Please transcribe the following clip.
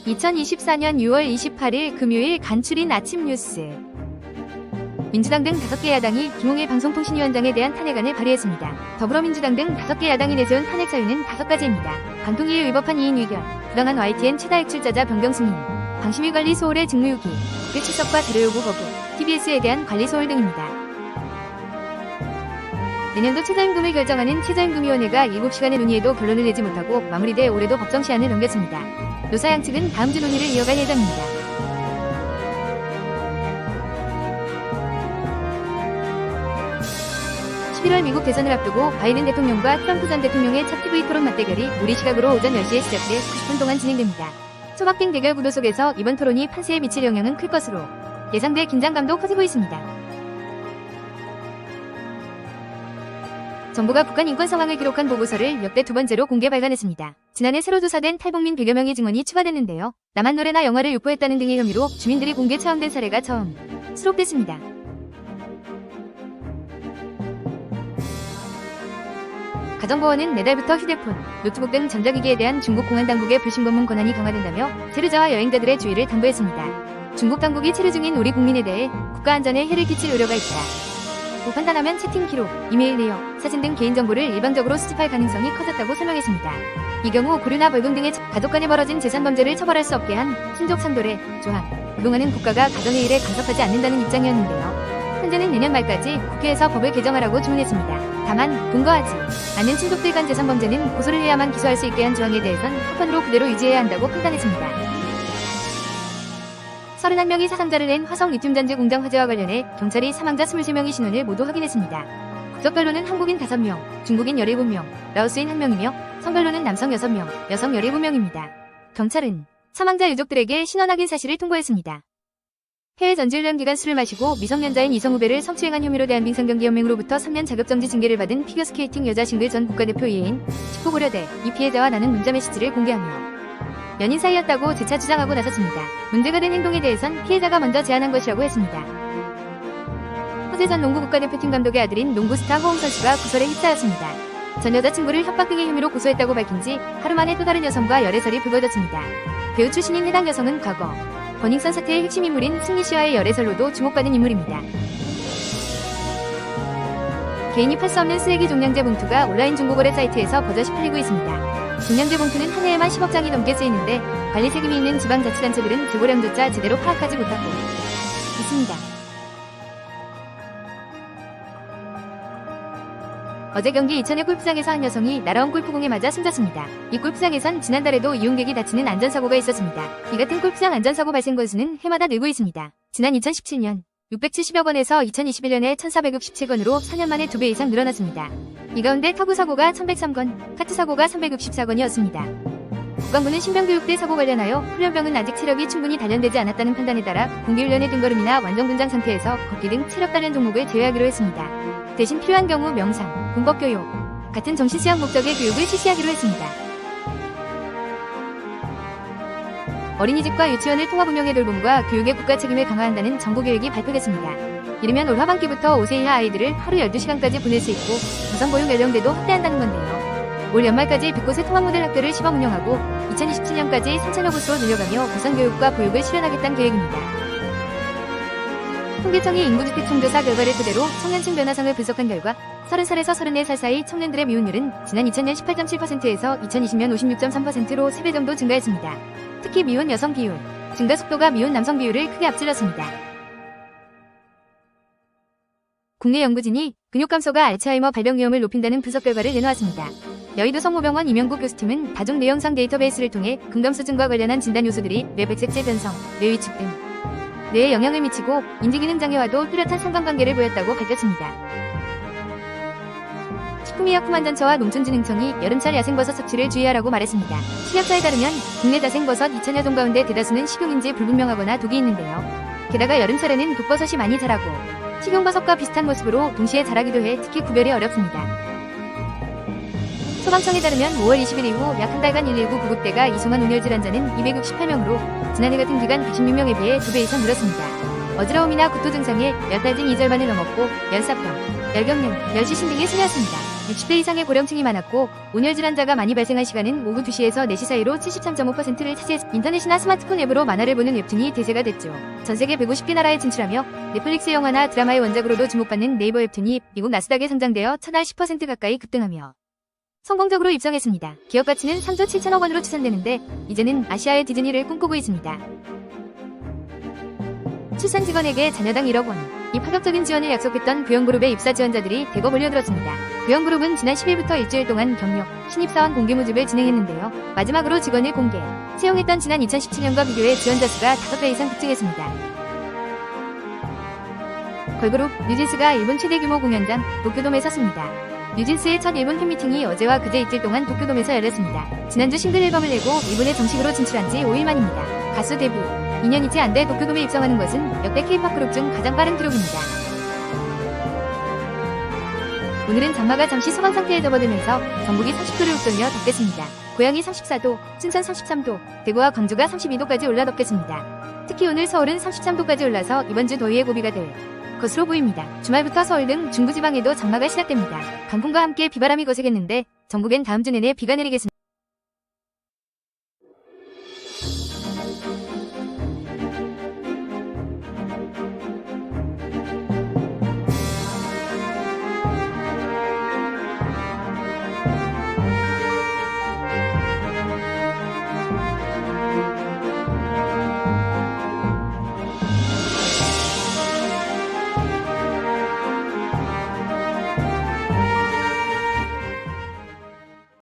2024년 6월 28일 금요일 간추린 아침 뉴스. 민주당 등 5개 야당이 김홍일 방송통신위원장에 대한 탄핵안을 발의했습니다. 더불어민주당 등 5개 야당이 내세운 탄핵 사유는 5가지입니다. 방통위에 위법한 이인 의견, 부당한 YTN 최다 액출자자 변경 승인, 방심위 관리 소홀의 직무유기, 국회 출석과 자료 요구 거부, TBS에 대한 관리 소홀 등입니다. 내년도 최저임금을 결정하는 최저임금위원회가 7시간의 논의에도 결론을 내지 못하고 마무리돼 올해도 법정 시한을 넘겼습니다. 노사 양측은 다음 주 논의를 이어갈 예정입니다. 미국 대선을 앞두고 바이든 대통령과 트럼프 전 대통령의 첫 TV 토론 맞대결이 우리 시각으로 오전 10시에 시작돼 90분 동안 진행됩니다. 초박빙 대결 구도 속에서 이번 토론이 판세에 미칠 영향은 클 것으로 예상돼 긴장감도 커지고 있습니다. 정부가 북한 인권 상황을 기록한 보고서를 역대 2번째로 공개 발간했습니다. 지난해 새로 조사된 탈북민 100여 명의 증언이 추가됐는데요. 남한 노래나 영화를 유포했다는 등의 혐의로 주민들이 공개 처형된 사례가 처음 수록됐습니다. 가정보안은 내달부터 휴대폰, 노트북 등 전자기기에 대한 중국 공안 당국의 불신 검문 권한이 강화된다며 체류자와 여행자들의 주의를 당부했습니다. 중국 당국이 체류 중인 우리 국민에 대해 국가 안전에 해를 끼칠 우려가 있다. 판단하면 채팅 기록, 이메일 내역, 사진 등 개인정보를 일방적으로 수집할 가능성이 커졌다고 설명했습니다. 이 경우 고류나 벌금 등의 가족 간에 벌어진 재산범죄를 처벌할 수 없게 한 신족 상도례 조항, 그동안은 국가가 가정의 일에 간섭하지 않는다는 입장이었는데요. 현재는 내년 말까지 국회에서 법을 개정하라고 주문했습니다. 다만 동거하지 않는 친족들 간 재산범죄는 고소를 해야만 기소할 수 있게 한 조항에 대해선 한편으로 그대로 유지해야 한다고 판단했습니다. 31명이 사상자를 낸 화성 리튬전지 공장 화재와 관련해 경찰이 사망자 23명의 신원을 모두 확인했습니다. 국적별로는 한국인 5명, 중국인 17명, 라오스인 1명이며 성별로는 남성 6명, 여성 17명입니다. 경찰은 사망자 유족들에게 신원 확인 사실을 통보했습니다. 해외 전지훈련 기간 술을 마시고 미성년자인 이성 후배를 성추행한 혐의로 대한빙상경기연맹으로부터 3년 자격정지 징계를 받은 피겨스케이팅 여자 싱글 전 국가대표 이혜인 19고려대 이 피해자와 나눈 문자 메시지를 공개하며 연인 사이였다고 재차 주장하고 나섰습니다. 문제가 된 행동에 대해선 피해자가 먼저 제안한 것이라고 했습니다. 허재 전 농구 국가대표팀 감독의 아들인 농구 스타 허웅 선수가 구설에 휩싸였습니다. 전 여자친구를 협박 등의 혐의로 고소했다고 밝힌 지 하루 만에 또 다른 여성과 열애설이 불거졌습니다. 배우 출신인 해당 여성은 과거 버닝썬 사태의 핵심 인물인 승리 씨와의 열애설로도 주목받은 인물입니다. 개인이 팔 수 없는 쓰레기 종량제 봉투가 온라인 중고거래 사이트에서 버젓이 팔리고 있습니다. 종량제 봉투는 한 해에만 10억 장이 넘게 쓰이는데 관리 책임이 있는 지방자치단체들은 재고량조차 제대로 파악하지 못하고 있습니다. 어제 경기 이천의 골프장에서 한 여성이 날아온 골프공에 맞아 숨졌습니다. 이 골프장에선 지난달에도 이용객이 다치는 안전사고가 있었습니다. 이 같은 골프장 안전사고 발생 건수는 해마다 늘고 있습니다. 지난 2017년 670여 건에서 2021년에 1467건으로 4년 만에 2배 이상 늘어났습니다. 이 가운데 타구 사고가 1103건, 카트 사고가 364건이었습니다. 국방부는 신병교육대 사고 관련하여 훈련병은 아직 체력이 충분히 단련되지 않았다는 판단에 따라 공개훈련의 등걸음이나 완전군장 상태에서 걷기 등 체력 단련 종목을 제외하기로 했습니다. 대신 필요한 경우 명상, 군법교육 같은 정시시험 목적의 교육을 실시하기로 했습니다. 어린이집과 유치원을 통합운영해 돌봄과 교육의 국가 책임을 강화한다는 정부계획이 발표됐습니다. 이르면 올 하반기부터 5세 이하 아이들을 하루 12시간까지 보낼 수 있고 우선보육 연령대도 확대한다는 건데요. 올 연말까지 100곳의 통합모델 학교를 시범 운영하고 2027년까지 3,000여 곳으로 늘려가며 우선교육과 보육을 실현하겠다는 계획입니다. 통계청이 인구주택 총조사 결과를 토대로 청년층 변화상을 분석한 결과 30살에서 34살 사이 청년들의 미혼율은 지난 2000년 18.7%에서 2020년 56.3%로 3배 정도 증가했습니다. 특히 미혼 여성 비율, 증가 속도가 미혼 남성 비율을 크게 앞질렀습니다. 국내 연구진이 근육감소가 알츠하이머 발병 위험을 높인다는 분석 결과를 내놓았습니다. 여의도 성모병원 이명국 교수팀은 다중 뇌영상 데이터베이스를 통해 근감 수준과 관련한 진단 요소들이 뇌 백색체 변성, 뇌 위축 등 뇌에 영향을 미치고 인지기능 장애와도 뚜렷한 상관관계를 보였다고 밝혔습니다. 식품의약품안전처와 농촌진흥청이 여름철 야생버섯 섭취를 주의하라고 말했습니다. 식약처에 따르면 국내 자생버섯 2,000여 종 가운데 대다수는 식용인지 불분명하거나 독이 있는데요. 게다가 여름철에는 독버섯이 많이 자라고 식용버섯과 비슷한 모습으로 동시에 자라기도 해 특히 구별이 어렵습니다. 소방청에 따르면 5월 20일 이후 약 한 달간 119 구급대가 이송한 온열 질환자는 268명으로 지난해 같은 기간 96명에 비해 2배 이상 늘었습니다. 어지러움이나 구토 증상에 몇 달 전 2절반을 넘었고 열사병, 열경련, 열시신 등이 심했습니다. 60대 이상의 고령층이 많았고 온열 질환자가 많이 발생한 시간은 오후 2시에서 4시 사이로 73.5%를 차지했. 인터넷이나 스마트폰 앱으로 만화를 보는 웹툰이 대세가 됐죠. 전 세계 150개 나라에 진출하며 넷플릭스 영화나 드라마의 원작으로도 주목받는 네이버 웹툰이 미국 나스닥에 상장되어 첫날 10% 가까이 급등하며 성공적으로 입성했습니다. 기업 가치는 3조 7천억 원으로 추산되는데 이제는 아시아의 디즈니를 꿈꾸고 있습니다. 출산 직원에게 자녀당 1억 원. 이 파격적인 지원을 약속했던 구형그룹의 입사 지원자들이 대거 몰려들었습니다. 구형그룹은 지난 10일부터 일주일 동안 경력, 신입사원 공개 모집을 진행했는데요. 마지막으로 직원을 공개, 채용했던 지난 2017년과 비교해 지원자 수가 5배 이상 급증했습니다. 걸그룹 뉴진스가 일본 최대 규모 공연장 도쿄돔에 섰습니다. 뉴진스의 첫 일본 팬미팅이 어제와 그제 이틀 동안 도쿄돔에서 열렸습니다. 지난주 싱글 앨범을 내고 일본에 정식으로 진출한 지 5일 만입니다. 가수 데뷔 2년이지 안 돼 도쿄돔에 입성하는 것은 역대 K-POP 그룹 중 가장 빠른 기록입니다. 오늘은 장마가 잠시 소강 상태에 접어들면서 전국이 30도를 웃돌며 덥겠습니다. 고양이 34도, 순천 33도, 대구와 광주가 32도까지 올라 덥겠습니다. 특히 오늘 서울은 33도까지 올라서 이번 주 더위의 고비가 될 것으로 보입니다. 주말부터 서울 등 중부지방에도 장마가 시작됩니다. 강풍과 함께 비바람이 거세겠는데 전국엔 다음 주 내내 비가 내리겠습니다.